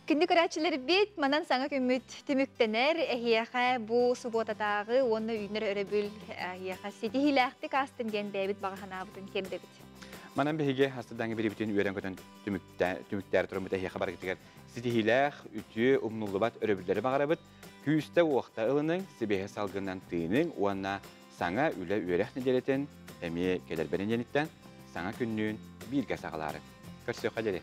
Күнді көрәтшілер бет, манан саңа көміт түміктенер, әхияқа бұ суботатағы, оны үйінер өребіл әхияқа сетихиләқті кастынген бәйбіт бағахана бұтын керді біт. Манан бәйге астыдаңы бері бүтін үйерен көтін түміктер тұрымыт әхияқа бар кетігер. Сетихиләқ, үті, ұмнулыбат өребілдері бағара бұт, күйісті оқта ылының, себеге салғынан тыының, уанна саңа үлі үйерек неделетін, әме келер бәрін ениттен, саңа күннің бірге сағалары. Көрсеққа деді.